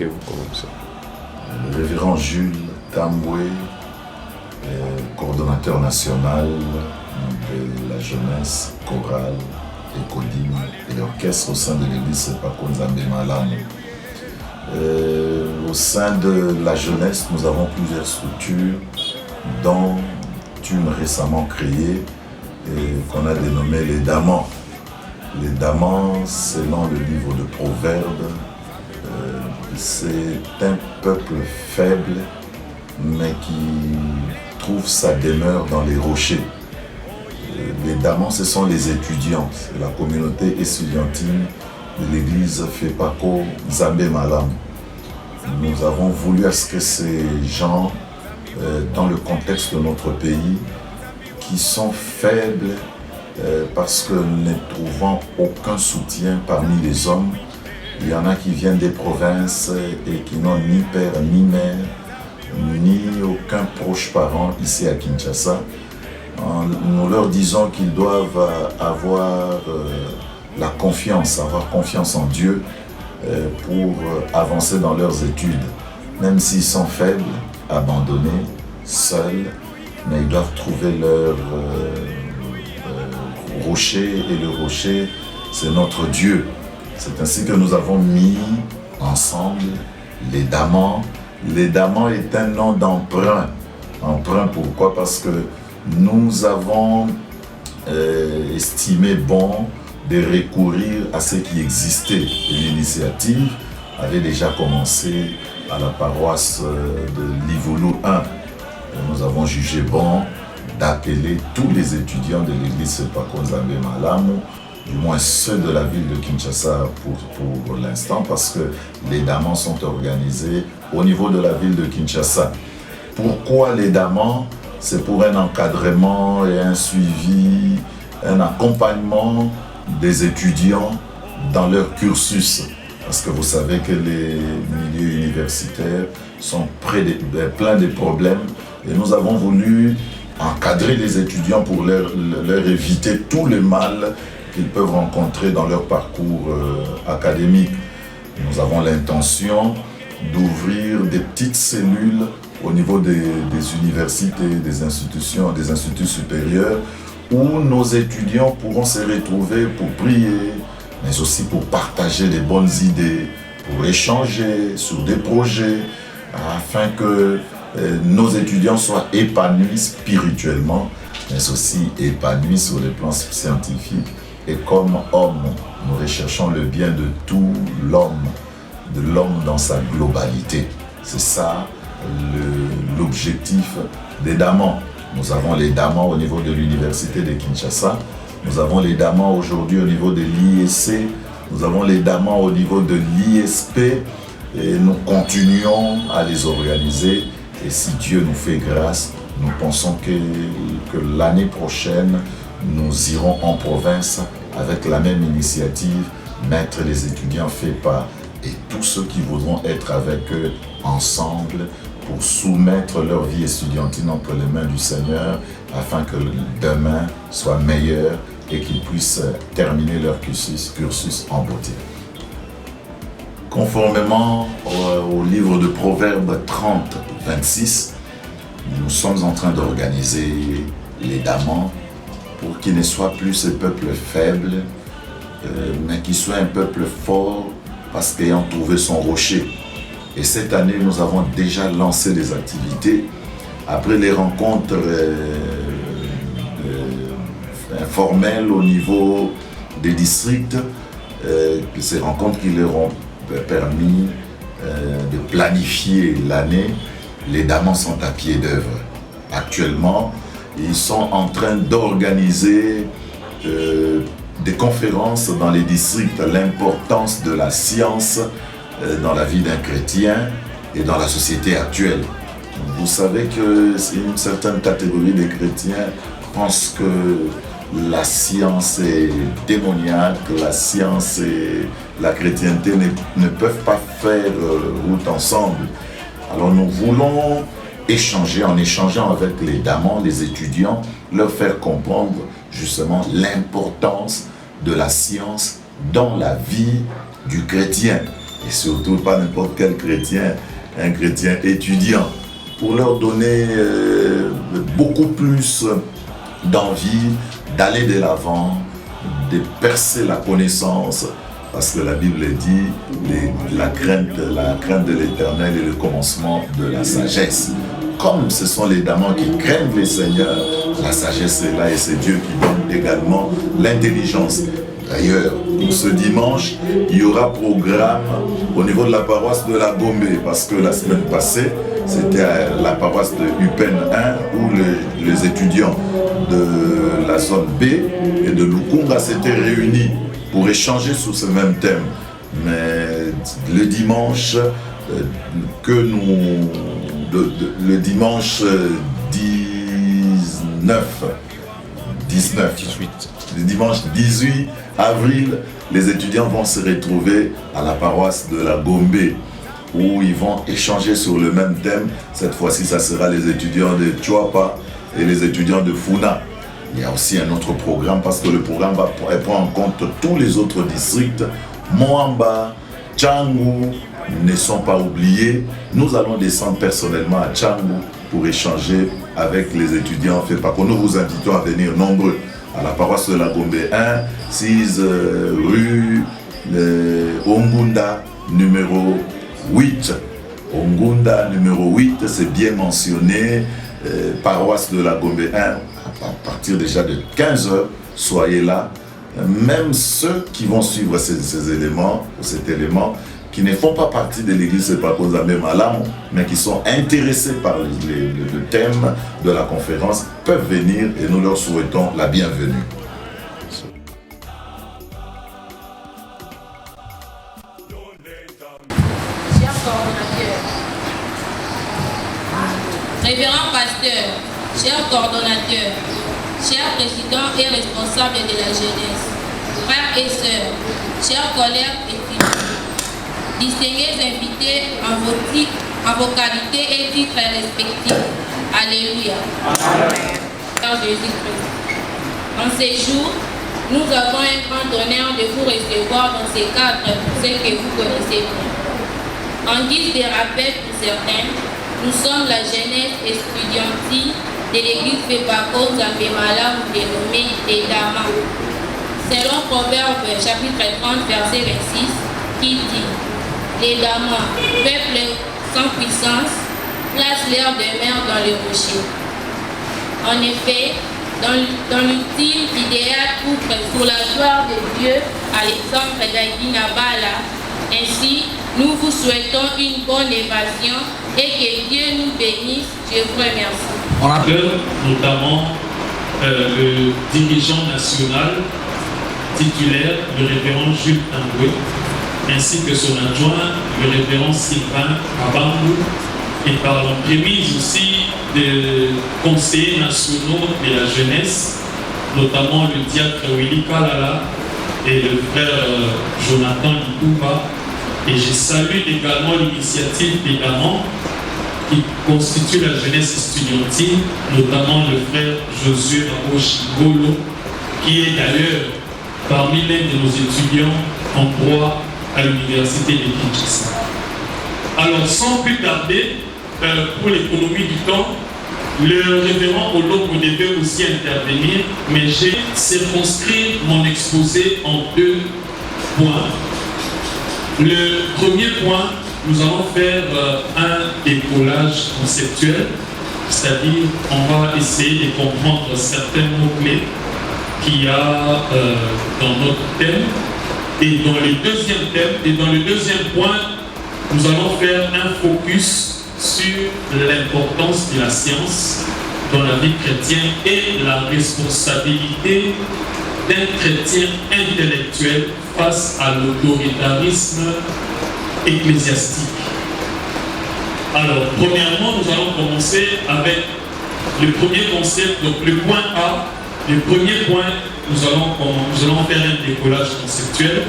Présentez-vous comme ça. Le révérend Jules Tamboué, coordonnateur national de la jeunesse, chorale, écodime et l'orchestre au sein de l'église Sepako Nzambe Malamu. Au sein de la jeunesse, nous avons plusieurs structures, dont une récemment créée qu'on a dénommée les Damans. Les Damans, selon le livre de Proverbes, c'est un peuple faible, mais qui trouve sa demeure dans les rochers. Les Damans, ce sont les étudiants, c'est la communauté estudiantine de l'église Fepako Nzambe Malamu. Nous avons voulu à ce que ces gens, dans le contexte de notre pays, qui sont faibles parce que ne trouvant aucun soutien parmi les hommes, il y en a qui viennent des provinces et qui n'ont ni père ni mère, ni aucun proche parent ici à Kinshasa. Nous leur disons qu'ils doivent avoir avoir confiance en Dieu pour avancer dans leurs études. Même s'ils sont faibles, abandonnés, seuls, mais ils doivent trouver leur rocher, et le rocher, c'est notre Dieu. C'est ainsi que nous avons mis ensemble les Damans. Les Damans est un nom d'emprunt. Emprunt, pourquoi? Parce que nous avons estimé bon de recourir à ce qui existait. L'initiative avait déjà commencé à la paroisse de Livulu 1. Nous avons jugé bon d'appeler tous les étudiants de l'église Sepako Nzambe Malamu, du moins ceux de la ville de Kinshasa pour l'instant, parce que les Damans sont organisés au niveau de la ville de Kinshasa. Pourquoi les Damans? C'est pour un encadrement et un suivi, un accompagnement des étudiants dans leur cursus. Parce que vous savez que les milieux universitaires sont pleins de problèmes et nous avons voulu encadrer les étudiants pour leur éviter tout le mal qu'ils peuvent rencontrer dans leur parcours académique. Nous avons l'intention d'ouvrir des petites cellules au niveau des universités, des instituts supérieurs, où nos étudiants pourront se retrouver pour prier, mais aussi pour partager des bonnes idées, pour échanger sur des projets, afin que nos étudiants soient épanouis spirituellement, mais aussi épanouis sur le plan scientifique. Et comme hommes, nous recherchons le bien de tout l'homme, de l'homme dans sa globalité. C'est ça l'objectif des Damans. Nous avons les Damans au niveau de l'université de Kinshasa, nous avons les Damans aujourd'hui au niveau de l'IEC, nous avons les Damans au niveau de l'ISP, et nous continuons à les organiser. Et si Dieu nous fait grâce, nous pensons que l'année prochaine, nous irons en province avec la même initiative, mettre les étudiants FEPA et tous ceux qui voudront être avec eux ensemble pour soumettre leur vie estudiantine entre les mains du Seigneur afin que demain soit meilleur et qu'ils puissent terminer leur cursus en beauté. Conformément au livre de Proverbes 30, 26, nous sommes en train d'organiser les Damans pour qu'ils ne soient plus ce peuple faible, mais qu'ils soient un peuple fort parce qu'ayant trouvé son rocher. Et cette année, nous avons déjà lancé des activités. Après les rencontres informelles au niveau des districts, ces rencontres qui leur ont permis de planifier l'année, les Damans sont à pied d'œuvre. Actuellement, ils sont en train d'organiser des conférences dans les districts, l'importance de la science dans la vie d'un chrétien et dans la société actuelle. Vous savez que une certaine catégorie de chrétiens pense que la science est démoniaque, que la science et la chrétienté ne peuvent pas faire route ensemble. Alors nous voulons échanger, en échangeant avec les Damans, les étudiants, leur faire comprendre justement l'importance de la science dans la vie du chrétien. et surtout pas n'importe quel chrétien, un chrétien étudiant, pour leur donner beaucoup plus d'envie d'aller de l'avant, de percer la connaissance, parce que la Bible dit la crainte de l'Éternel est le commencement de la sagesse. Comme ce sont les damans qui craignent le Seigneur, la sagesse est là et c'est Dieu qui donne également l'intelligence. D'ailleurs, pour ce dimanche, il y aura programme au niveau de la paroisse de la Gombe, parce que la semaine passée, c'était à la paroisse de Upen 1 où les étudiants de la zone B et de Lukunga s'étaient réunis pour échanger sur ce même thème. Mais le dimanche le dimanche le dimanche 18 avril, les étudiants vont se retrouver à la paroisse de la Gombe où ils vont échanger sur le même thème. Cette fois-ci, ça sera les étudiants de Tchouapa et les étudiants de Funa. Il y a aussi un autre programme parce que le programme va prendre en compte tous les autres districts. Moamba, Tchangou ne sont pas oubliés. Nous allons descendre personnellement à Tchangou pour échanger avec les étudiants. Nous vous invitons à venir nombreux à la paroisse de la Gombe 1, 6 rue Ongunda numéro 8. Ongunda numéro 8, c'est bien mentionné. Paroisse de la Gombe 1, à partir déjà de 15h, soyez là. Même ceux qui vont suivre cet élément, qui ne font pas partie de l'église, c'est pas cause même à l'âme, mais qui sont intéressés par le thème de la conférence, peuvent venir et nous leur souhaitons la bienvenue. Chers coordonnateurs, révérends pasteurs, chers coordonnateurs, chers présidents et responsables de la jeunesse, frères et sœurs, chers collègues étudiants, distingués invités en vos qualités et titres respectifs. Alléluia. Seigneur Jésus-Christ. En ces jours, nous avons un grand honneur de vous recevoir dans ces cadres pour ceux que vous connaissez bien. En guise de rappel pour certains, nous sommes la jeunesse estudiantine de l'église Fepako Zambemala, dénommée les Damas. Selon Proverbe chapitre 30, verset 26, qui dit: les Damas, peuple sans puissance, placent leur demeure dans les rochers. En effet, dans l'ultime idéal pour la gloire de Dieu, Alexandre Daïdi Nabala, ainsi, nous vous souhaitons une bonne évasion et que Dieu nous bénisse. Je vous remercie. On appelle notamment le dirigeant national titulaire, le révérend Jules Tamboué, ainsi que son adjoint, le révérend Sylvain Abangou, et par l'entremise aussi des conseillers nationaux de la jeunesse, notamment le diacre Willy Kalala et le frère Jonathan Lipouba. Et je salue également l'initiative des Damans qui constitue la jeunesse estudiantine, notamment le frère Josué Rabochigolo, qui est d'ailleurs parmi l'un de nos étudiants en droit à l'université de Kinshasa. Alors, sans plus tarder, pour l'économie du temps, le révérend Oloko devait aussi intervenir, mais j'ai circonscrit mon exposé en 2 points. Le premier point, nous allons faire un décollage conceptuel, c'est-à-dire on va essayer de comprendre certains mots-clés qu'il y a dans notre thème. Et dans le deuxième point, nous allons faire un focus sur l'importance de la science dans la vie chrétienne et la responsabilité d'un chrétien intellectuel face à l'autoritarisme ecclésiastique. Alors, premièrement, nous allons commencer avec le premier concept, donc le point A. Le premier point, nous allons faire un décollage conceptuel.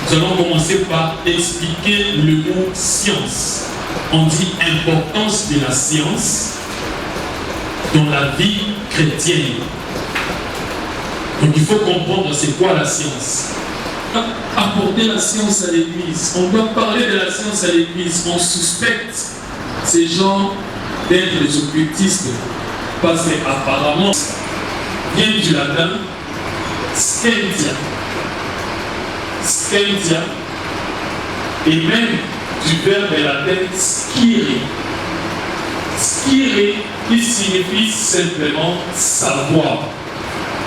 Nous allons commencer par expliquer le mot science. On dit importance de la science dans la vie chrétienne. Donc il faut comprendre c'est quoi la science. apporter la science à l'église. On doit parler de la science à l'église. On suspecte ces gens d'être des occultistes parce qu'apparemment, vient du latin scientia. Scientia et même du verbe latin scire. Scire qui signifie simplement savoir.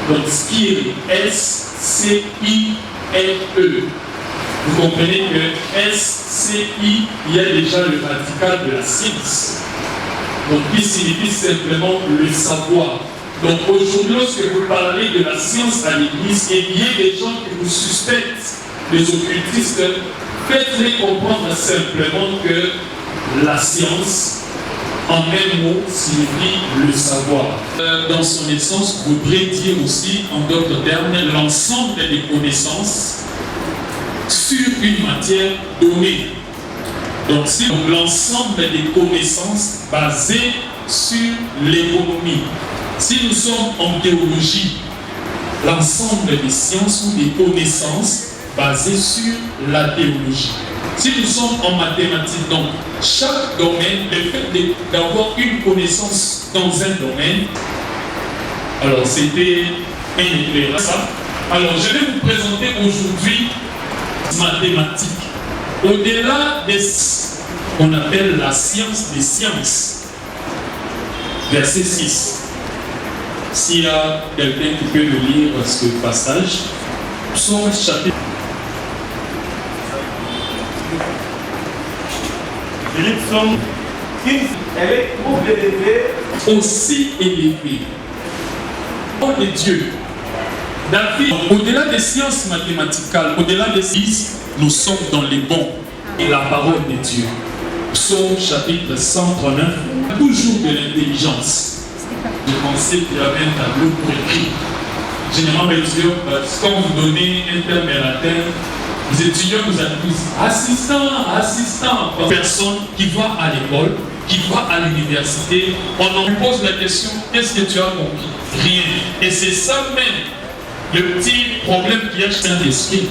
Donc scire, S-C-I-R-E. Vous comprenez que S-C-I, il y a déjà le radical de la science. Donc qui signifie simplement le savoir. Donc aujourd'hui, lorsque vous parlez de la science à l'église, et il y a des gens qui vous suspectent, les occultistes, faites-les comprendre simplement que la science, en même mot, signifie le savoir. Dans son essence, voudrait dire aussi, en d'autres termes, l'ensemble des connaissances sur une matière donnée. Donc c'est l'ensemble des connaissances basées sur l'économie. Si nous sommes en théologie, l'ensemble des sciences ou des connaissances basées sur la théologie. Si nous sommes en mathématiques, donc chaque domaine, le fait d'avoir une connaissance dans un domaine, alors c'était un éclairage. Alors je vais vous présenter aujourd'hui mathématiques. Au-delà de ce qu'on appelle la science des sciences, verset 6. S'il y a quelqu'un qui peut le lire ce passage, Psaume chapitre. Psaume 6, elle est trop élevée. Aussi élevée. Oh de Dieu. David, au-delà des sciences mathématiques, au-delà des sciences, nous sommes dans les bons et la parole de Dieu. Psaume chapitre 139, toujours de l'intelligence. Je pensais qu'il y avait un tableau pour écrire. Généralement, les étudiants, quand vous donnez un terme latin, les étudiants vous accusent assistant. Personne qui va à l'école, qui va à l'université, on en pose la question, qu'est-ce que tu as compris? Rien. Et c'est ça même le petit problème qu'il y a chez Saint-Esprit.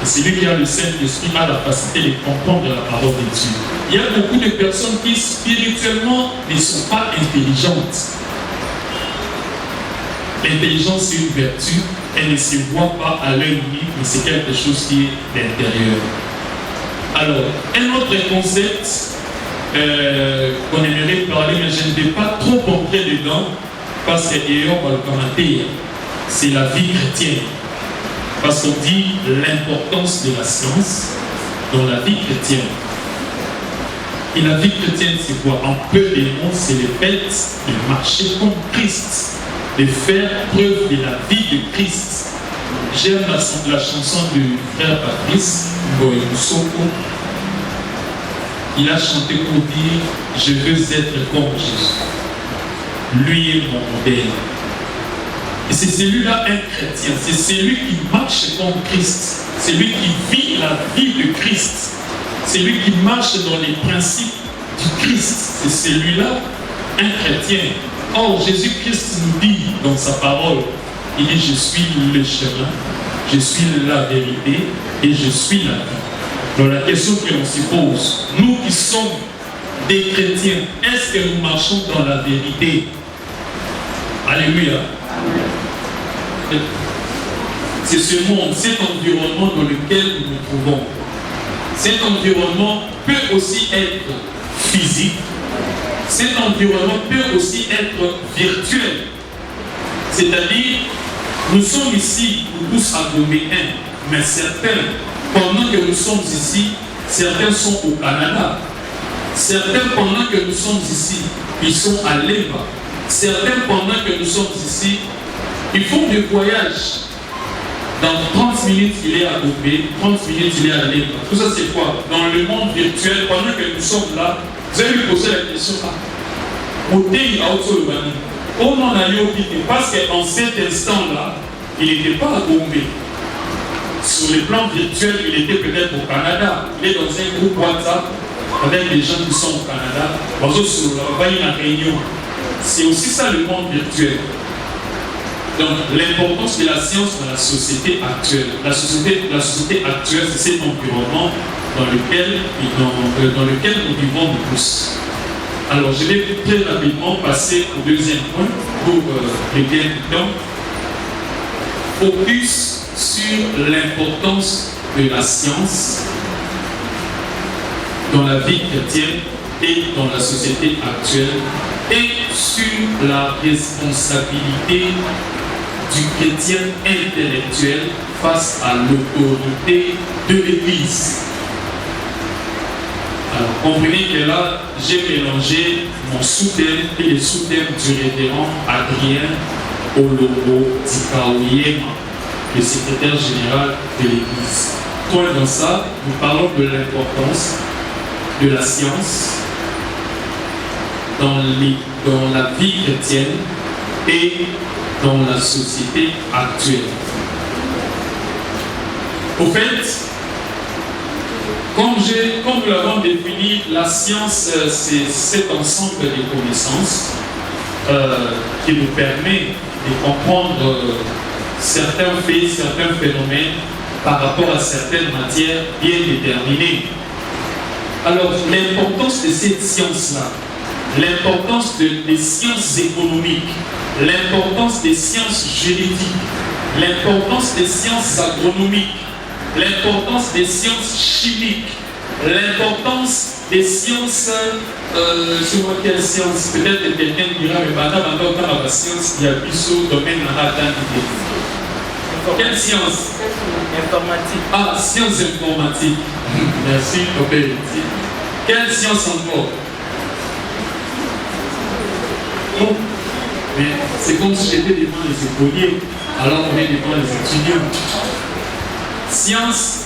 Et celui qui a le Saint-Esprit a la capacité de comprendre la parole de Dieu. Il y a beaucoup de personnes qui spirituellement ne sont pas intelligentes. L'intelligence, c'est une vertu, elle ne se voit pas à l'œil nu, mais c'est quelque chose qui est d'intérieur. Alors, un autre concept qu'on aimerait parler, mais je ne vais pas trop entrer dedans, parce qu'on va le commenter, c'est la vie chrétienne. Parce qu'on dit l'importance de la science dans la vie chrétienne. Et la vie chrétienne, c'est quoi? En peu de mots, c'est le fait de marcher comme Christ, de faire preuve de la vie de Christ. J'aime la chanson du frère Patrice, Boyosoko. Il a chanté pour dire « Je veux être comme Jésus ». Lui est mon modèle. Et c'est celui-là un chrétien, c'est celui qui marche comme Christ, c'est lui qui vit la vie de Christ, c'est lui qui marche dans les principes du Christ, c'est celui-là un chrétien. Or, Jésus-Christ nous dit dans sa parole, il dit « Je suis le chemin, je suis la vérité et je suis la vie ». Donc la question que l'on se pose, nous qui sommes des chrétiens, est-ce que nous marchons dans la vérité? Alléluia. C'est ce monde, cet environnement dans lequel nous nous trouvons. Cet environnement peut aussi être physique. Cet environnement peut aussi être virtuel. C'est-à-dire, nous sommes ici, nous tous agloméens, mais certains, pendant que nous sommes ici, certains sont au Canada. Certains, pendant que nous sommes ici, ils sont à Leba. Certains, pendant que nous sommes ici, ils font des voyages. Dans 30 minutes, il est à Gobé, 30 minutes, il est à Leba. Tout ça, c'est quoi? Dans le monde virtuel, pendant que nous sommes là, vous allez lui poser la question, au pays à Otsolobani, on en a eu au Kité, parce qu'en cet instant-là, il n'était pas à Gombe. Sur le plan virtuel, il était peut-être au Canada. Il est dans un groupe WhatsApp avec des gens qui sont au Canada. C'est aussi ça le monde virtuel. Donc, l'importance de la science dans la société actuelle. La société actuelle, c'est cet environnement dans lequel nous vivons nous tous. Alors, je vais très rapidement passer au deuxième point pour les gains du temps. Focus sur l'importance de la science dans la vie chrétienne et dans la société actuelle et sur la responsabilité du chrétien intellectuel face à l'autorité de l'Église. Alors, comprenez que là, j'ai mélangé mon sous-thème et les sous-thèmes du révérend Adrien Olobo Dikaoyema, le secrétaire général de l'Église. Point dans ça, nous parlons de l'importance de la science dans la vie chrétienne et dans la société actuelle. Au fait, comme nous l'avons défini, la science, c'est cet ensemble de connaissances qui nous permet de comprendre certains faits, certains phénomènes par rapport à certaines matières bien déterminées. Alors, l'importance de cette science-là, l'importance des sciences économiques, l'importance des sciences juridiques, l'importance des sciences agronomiques, l'importance des sciences chimiques, l'importance des sciences, sur quelle science, peut-être que quelqu'un dira, mais dans la science, il y a plus au domaine de quelle science? Informatique. Ah, science informatique. Merci, Topé. Quelle science encore? Oh, mais c'est comme si j'étais devant les écoliers, alors on est devant les étudiants. Science.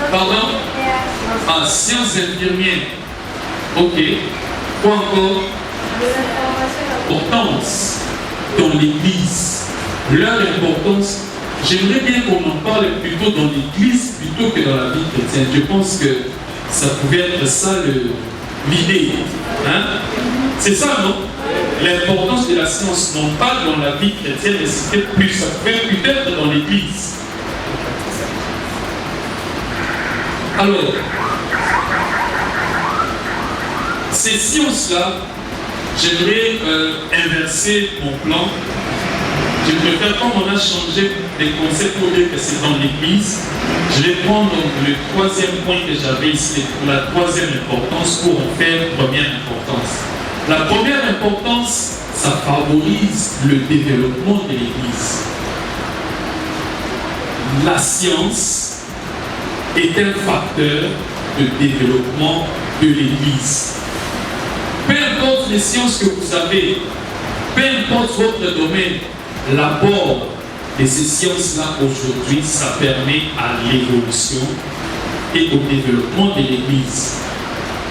Pardon? Ah, sciences infirmières. Ok. Quoi encore? Importance dans l'Église. Leur importance, j'aimerais bien qu'on en parle plutôt dans l'Église plutôt que dans la vie chrétienne. Je pense que ça pouvait être ça l'idée. Hein? C'est ça, non? L'importance de la science, non pas dans la vie chrétienne, mais c'était plus, ça pouvait peut-être dans l'Église. Alors, ces sciences-là, j'aimerais inverser mon plan. Je préfère, comme on a changé des concepts pour dire que c'est dans l'Église, je vais prendre donc le troisième point que j'avais ici, pour la troisième importance, pour en faire première importance. La première importance, ça favorise le développement de l'Église. La science est un facteur de développement de l'Église. Peu importe les sciences que vous avez, peu importe votre domaine, l'apport de ces sciences-là aujourd'hui, ça permet à l'évolution et au développement de l'Église.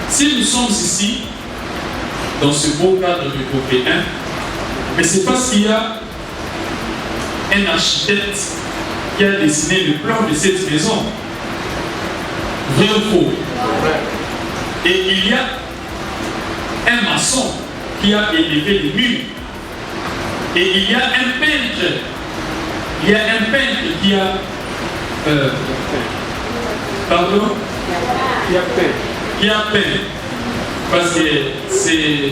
Si nous sommes ici, dans ce beau cadre de Copé 1, mais c'est parce qu'il y a un architecte qui a dessiné le plan de cette maison. Vrai ou faux? Et il y a un maçon qui a élevé les murs. Et il y a un peintre. Il y a un peintre qui a... pardon? Qui a peint. Parce que c'est...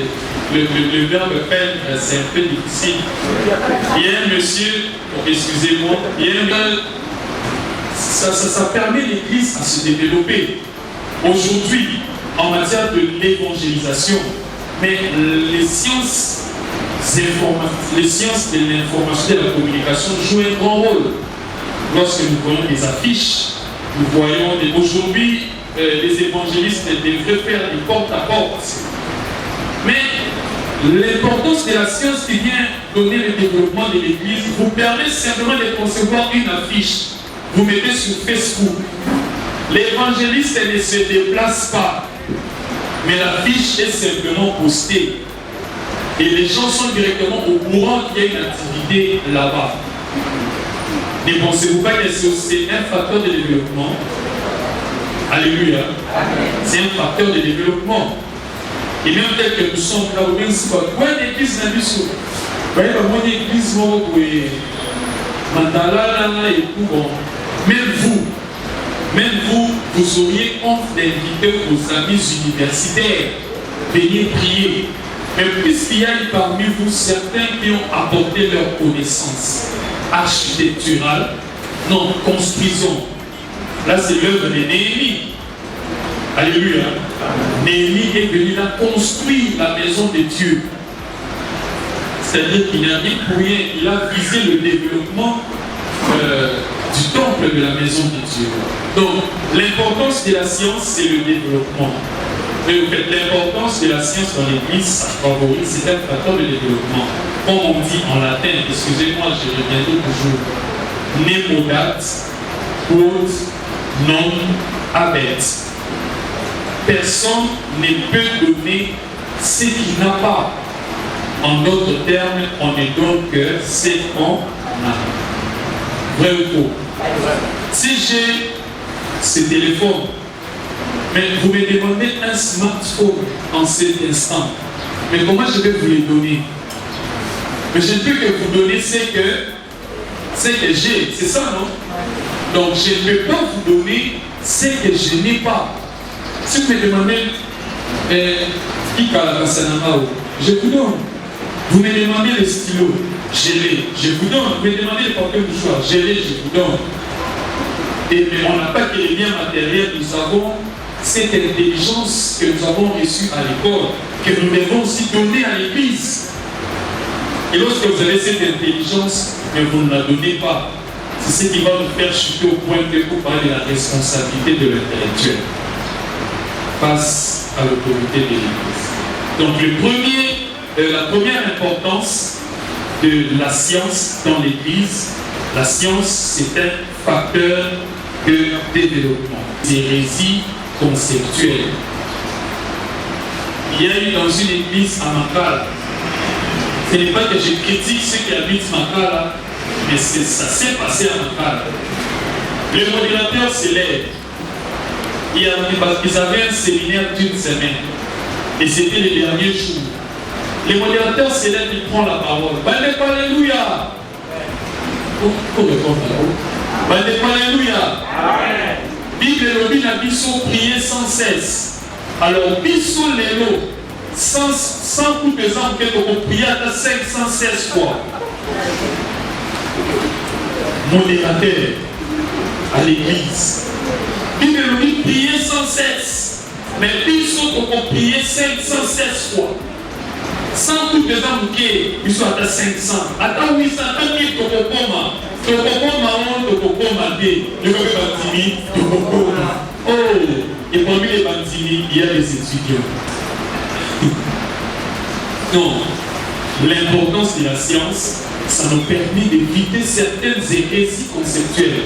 Le verbe peindre, c'est un peu difficile. Il y a un monsieur, excusez-moi, il y a un... Ça permet l'Église à se développer. Aujourd'hui, en matière de l'évangélisation, mais les sciences de l'information et de la communication jouent un grand rôle. Lorsque nous voyons des affiches, nous voyons aujourd'hui les évangélistes devraient faire du porte-à-porte. Mais l'importance de la science qui vient donner le développement de l'Église vous permet simplement de concevoir une affiche. Vous mettez sur Facebook. L'évangéliste ne se déplace pas, mais l'affiche est simplement postée. Et les gens sont directement au courant qu'il y a une activité là-bas. Ne pensez-vous pas que c'est un facteur de développement? Alléluia. C'est un facteur de développement. Et même tel que nous sommes là, ou bien si pas, quoi d'église n'a vu ça? voyez, dans mon église, même vous, vous auriez honte d'inviter vos amis universitaires, venir prier. Mais puisqu'il y a parmi vous certains qui ont apporté leurs connaissances architecturales, non, construisons. Là, c'est l'œuvre de Néhémie. Alléluia. Néhémie est venu là construire la maison de Dieu. C'est-à-dire qu'il n'a rien pour rien. Il a visé le développement du temple de la maison de Dieu. Donc, l'importance de la science, c'est le développement. Et en fait, l'importance de la science dans l'Église, ça favorise, c'est un facteur de développement. Comme on dit en latin, excusez-moi, je reviendrai toujours. Nemodat, quod non habet. Personne ne peut donner ce qu'il n'a pas. En d'autres termes, on ne donne que ce qu'on a. Vrai ou faux? Si j'ai ce téléphone, mais vous me demandez un smartphone en cet instant, mais comment je vais vous le donner? Mais je ne peux que vous donner ce que j'ai, c'est ça, non? Donc je ne peux pas vous donner ce que je n'ai pas. Si vous me demandez je vous donne. Vous me demandez le stylo, je l'ai, je vous donne. Vous me demandez le papier mouchoir, je l'ai, je vous donne. Et mais on n'a pas que les biens matériels, nous avons cette intelligence que nous avons reçue à l'école, que nous devons aussi donner à l'Église. Et lorsque vous avez cette intelligence, mais vous ne la donnez pas, c'est ce qui va nous faire chuter au point que vous parlez de la responsabilité de l'intellectuel face à l'autorité de l'Église. Donc la première importance de la science dans l'Église, la science c'est un facteur de développement, d'hérésie conceptuelle. Il y a eu dans une église à Makala, ce n'est pas que je critique ceux qui habitent Makala, mais ça s'est passé à Makala. Le modérateur s'élève. Ils avaient un séminaire d'une semaine et c'était les derniers jours. Le modérateur s'élève, il prend la parole. Alléluia. Alléluia. Bible lobi na biso prier sans cesse. Alors biso lelo sans coup de temps que tu prier à 516 fois. Modérateur à l'église. Bible lobi prier sans cesse. Mais biso tu prier 516 fois. Sans coup de temps que biso à 500. À 800 tu Oh, et parmi les bandits, il y a les étudiants. Donc, l'importance de la science, ça nous permet d'éviter certaines hérésies conceptuelles.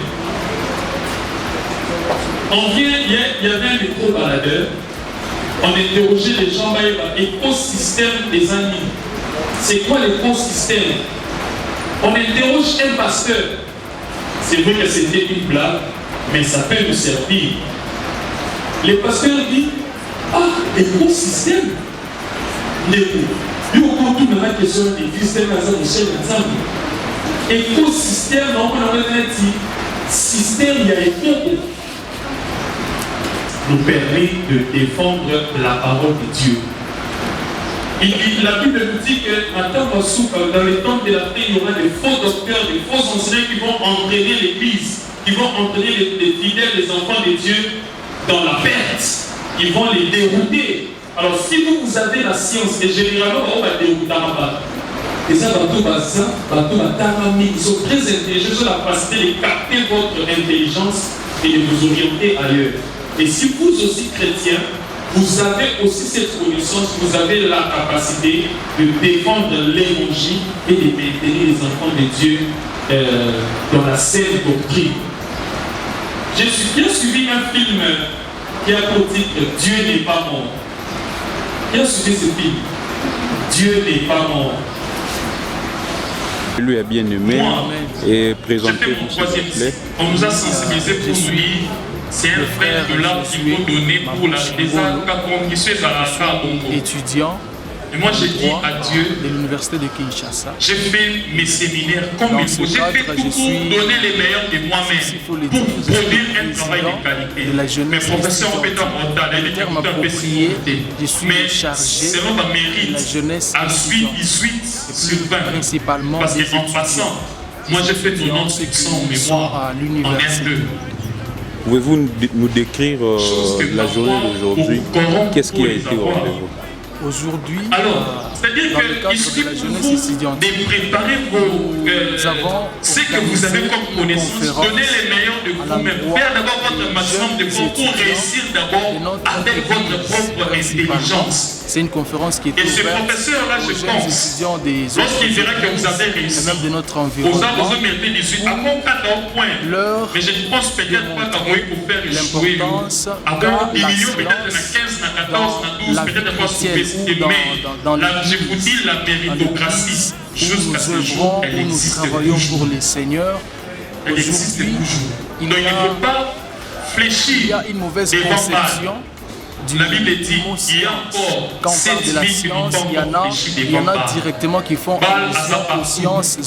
On vient, il y avait un micro-baladeur, on interrogeait les gens, l'écosystème des animaux. C'est quoi l'écosystème? On interroge un pasteur. C'est vrai que c'était une blague, mais ça peut nous servir. Le pasteur dit, ah, écosystème. Écosystème, on a dit, système, il y a éco. Nous permet de défendre la parole de Dieu. La Bible nous dit que dans les temps de la paix, il y aura des faux docteurs, des faux enseignants qui vont entraîner l'Église, qui vont entraîner les fidèles, les enfants de Dieu dans la perte. Ils vont les dérouter. Alors si vous avez la science, et généralement, on va dérouter ma part. Et ça, ils sont très intelligents, ils ont la capacité de capter votre intelligence et de vous orienter ailleurs. Et si vous aussi chrétiens, vous avez aussi cette connaissance, vous avez la capacité de défendre l'évangile et de maintenir les enfants de Dieu dans la saine doctrine. J'ai bien suivi un film qui a pour titre Dieu n'est pas mort. Qui a suivi ce film? Dieu n'est pas mort. Lui est bien aimé et présenté pour s'il vous plaît. On nous a sensibilisé pour lui. C'est un frère de l'art qu'il faut donner pour la étudiant Et moi, j'ai dit à Dieu, de l'université de Kinshasa. j'ai fait mes séminaires comme il faut. J'ai fait tout pour donner les meilleurs de moi-même, pour produire un travail de qualité. Mes professeurs ont été en retard, les étudiants ont fait sécurité. Mais selon ma mérite, à 18 sur 20. Principalement parce qu'en passant, moi j'ai fait 90% en mémoire en R2. Pouvez-vous nous décrire la journée d'aujourd'hui? Qu'est-ce qui a été au rendez-vous? Aujourd'hui, c'est-à-dire qu'il suffit pour vous de préparer ce que vous avez comme connaissance, donner les meilleurs de vous-même, faire d'abord votre maximum de pour réussir d'abord avec votre propre intelligence. C'est une conférence qui est et ce ouverte professeur-là, je pense, lorsqu'il verra que vous avez réussi, même de notre vous environnement, avez besoin de 18 à mon 14 points. Mais je ne pense peut-être pas qu'avouer pour faire échouer. Avant, il y a peut-être à 15, à 14, à 12, peut-être pas souper. Mais je vous dis la méritocratie, jusqu'à ce jour, elle existe nous travaillons pour les seigneurs. Elle existe toujours. Donc il ne faut pas fléchir une mauvaise devant conception. La Bible dit qu'il y a encore quand on parle de la science, il y en a directement qui font allusion aux sciences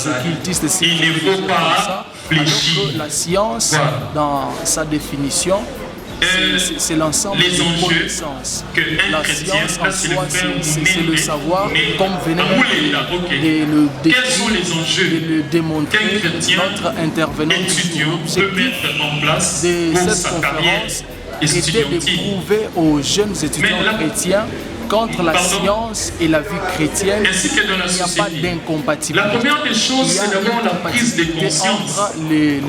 occultistes, il ne faut pas fléchir. Alors que la science, dans sa définition, c'est l'ensemble des connaissances. La science en soi, c'est le savoir, comme venait de le décrire, de le démontrer notre intervenant. L'objectif de cette conférence était de prouver aux jeunes étudiants chrétiens qu'entre la science et la vie chrétienne, il n'y a pas d'incompatibilité. La première des choses, c'est d'abord la prise de conscience.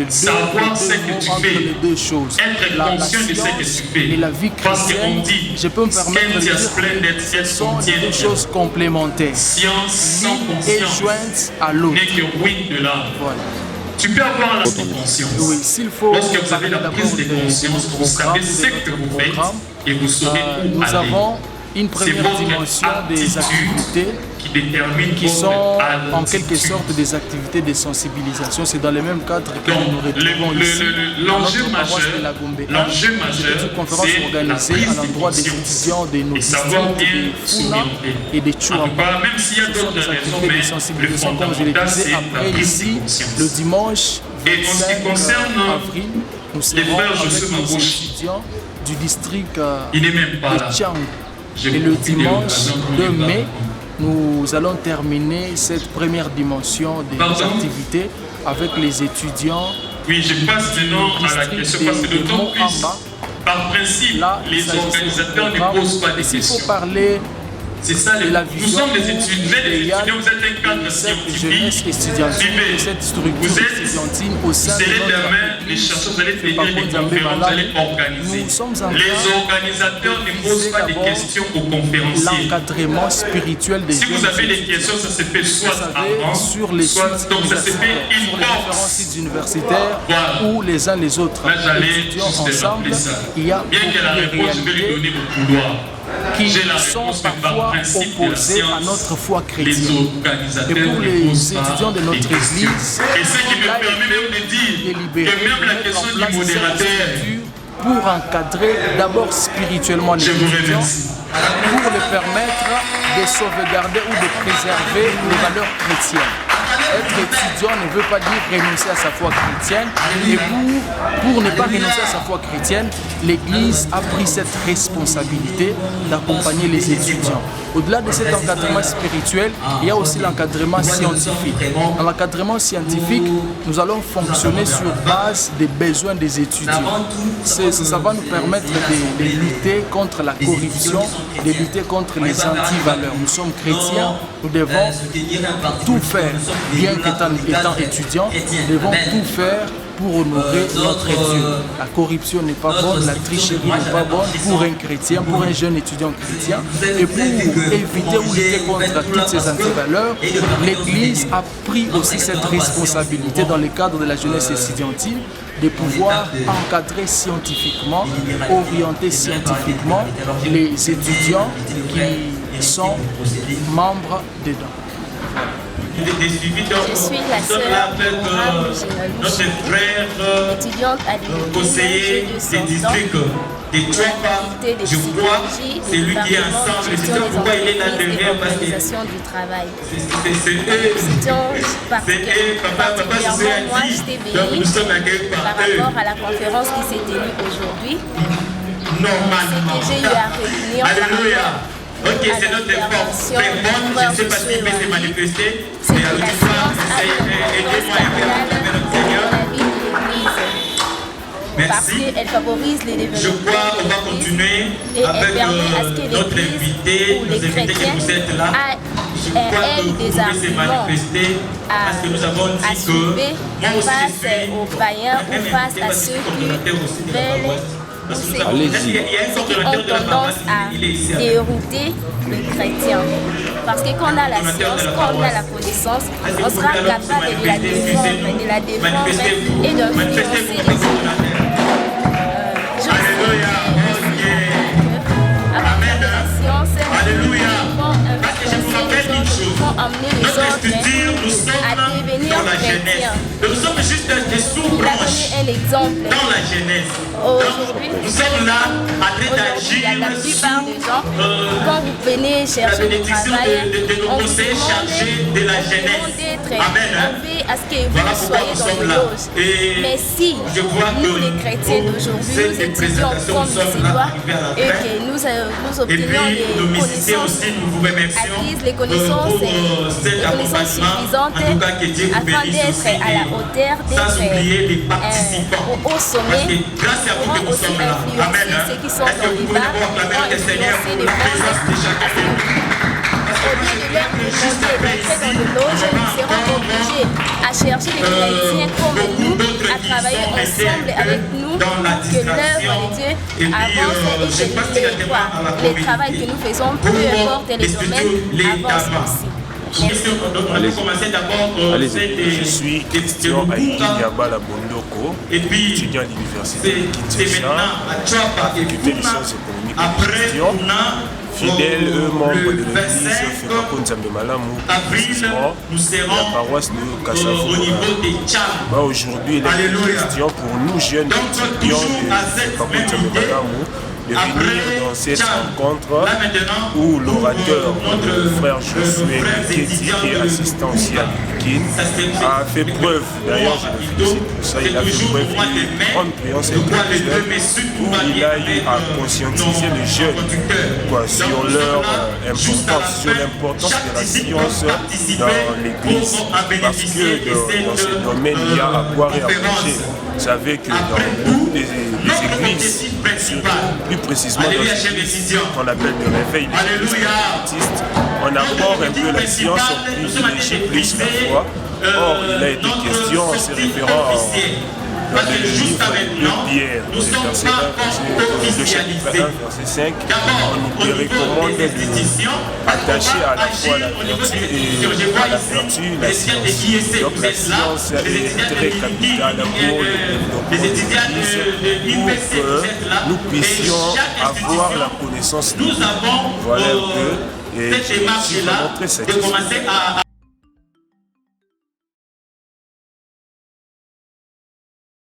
Savoir ce que tu fais. Les deux choses. Être conscient de ce que tu fais. Et la vie chrétienne, je peux me permettre de dire que ce sont deux choses complémentaires. Science sans L'une est conscience jointe à l'autre. n'est que ruine de l'âme. Voilà. Tu peux avoir la conscience. Oui, s'il faut. Lorsque vous avez la prise de conscience, vous savez ce que vous faites et vous saurez où nous aller. avons une première dimension des activités qui sont en quelque sorte des activités de sensibilisation. C'est dans le même cadre que nous nous retrouvons ici. L'enjeu majeur, c'est une conférence organisée à l'endroit des étudiants de nos districts de Funa et de Chouamba. même s'il y a d'autres raisons, mais le sensibilisation, comme je le disais, après ici, le dimanche 25 avril, nous serons avec les étudiants du district de Tchang. Et le dimanche 2 mai, nous allons terminer cette première dimension des activités avec les étudiants. Oui, je passe maintenant à la question parce que d'autant plus, par principe, là, les organisateurs ne posent pas de questions. Il faut parler c'est ça, de la vision. Nous sommes des étudiants, vous êtes un cadre scientifique. Vous serez demain les chercheurs, vous allez tenir des conférences, vous allez organiser. Les organisateurs ne posent pas de questions aux conférenciers. L'encadrement spirituel des si vous avez des questions, ça se fait soit avant, sur les soit donc ça se fait sur les différents sites universitaires où les uns les autres étudiants ensemble. Il y a bien que la réponse, je vais lui donner au couloir. Qui sont parfois opposés à notre foi chrétienne. Et pour les étudiants de notre église, et ce qui me permet même de dire que même la question du modérateur, pour encadrer d'abord spirituellement les étudiants, pour les permettre de sauvegarder ou de préserver les valeurs chrétiennes. Être étudiant ne veut pas dire renoncer à sa foi chrétienne. Et pour ne pas renoncer à sa foi chrétienne, l'Église a pris cette responsabilité d'accompagner les étudiants. Au-delà de cet encadrement spirituel, il y a aussi l'encadrement scientifique. Dans l'encadrement scientifique, nous allons fonctionner sur base des besoins des étudiants. Ça va nous permettre de lutter contre la corruption, de lutter contre les anti-valeurs. Nous sommes chrétiens, nous devons tout faire. Bien qu'étant étudiants, nous devons tout faire pour honorer notre Dieu. La corruption n'est pas bonne, la tricherie n'est pas bonne pour un chrétien, pour un jeune étudiant chrétien. Et pour éviter ou lutter contre toutes ces antivaleurs, l'Église a pris aussi cette responsabilité dans le cadre de la jeunesse estudiantine de pouvoir encadrer scientifiquement, orienter scientifiquement les étudiants qui sont membres dedans. Je suis la sœur de notre frère, étudiante à l'université de Santan. Je crois, c'est lui qui est ensemble. C'est pourquoi il est là derrière, parce que c'est eux, papa moi, j'étais bénie par rapport à la conférence qui s'est tenue aujourd'hui. Normalement. Ce que j'ai eu à retenir. Alléluia. Ok, c'est notre force très bonne. Je ne sais pas si il peut se manifester. C'est la science aidez-moi à faire notre Seigneur. Parce qu'elle favorise les développements. Je crois qu'on va continuer avec notre invité, nos invités que vous êtes là. Je crois que vous pouvez se manifester parce que nous avons dit que moi aussi je suis aux païens ou face à ceux qui veulent Allez-y. ont tendance à dérouter le chrétien. Parce que quand on a la science, quand on a la connaissance, on sera capable de la défendre et d'influencer les autres. Amener les autres à devenir chrétiens. Nous sommes juste des sous-branches un exemple. dans la jeunesse. Aujourd'hui, nous sommes là à train d'agir la plupart des gens, quand vous venez chercher du travail, de nos conseillers chargés de la jeunesse. Amen. À ce que vous soyez dans les loges. Mais si nous, les chrétiens d'aujourd'hui, nous étudions comme il se doit et que nous obtenions les connaissances acquises, les connaissances suffisantes afin d'être à la hauteur, d'être au sommet, pour aussi influencer ceux qui sont dans les bas, pour influencer les bons. Au lieu de leur demander d'entrer dans le loge, nous serons obligés à chercher les chrétiens comme nous, à travailler ensemble avec nous pour que l'œuvre de Dieu avance et que le travail que nous faisons, peu importe les domaines, avance aussi. Je suis Christian Aïki Niabala Bondoko, étudiant à l'université de Kinshasa, faculté des sciences économiques et gestion, fidèle membre de l'église Fekako Nzambe Malamu, précisément la paroisse de Kassafou. Aujourd'hui, il est question pour nous jeunes étudiants de Fekako Nzambe Malamu de venir dans cette rencontre où l'orateur, notre frère Josué Keti, qui est assistant aussi à l'Ukin, a fait preuve, d'ailleurs je le félicite pour ça, il a fait preuve d'une grande présence intellectuelle où il a eu à conscientiser les jeunes sur leur importance, sur l'importance de la science dans l'Église, parce que dans ce domaine il y a à boire et à manger. Vous savez que dans beaucoup des églises, plus précisément dans les églises qu'on appelle de réveil, les églises adventistes, on aborde un peu la science, on privilégie plus la foi. Or, il a été question en se référant dans le livre de Pierre, le chapitre 1, verset 5, on nous recommande d'attacher à la fois la vertu et à la vertu la science. Donc la science est très capitale pour le développement de l'Église, pour que nous puissions avoir la connaissance de Dieu. Voilà un peu. Et je suis vraiment très satisfait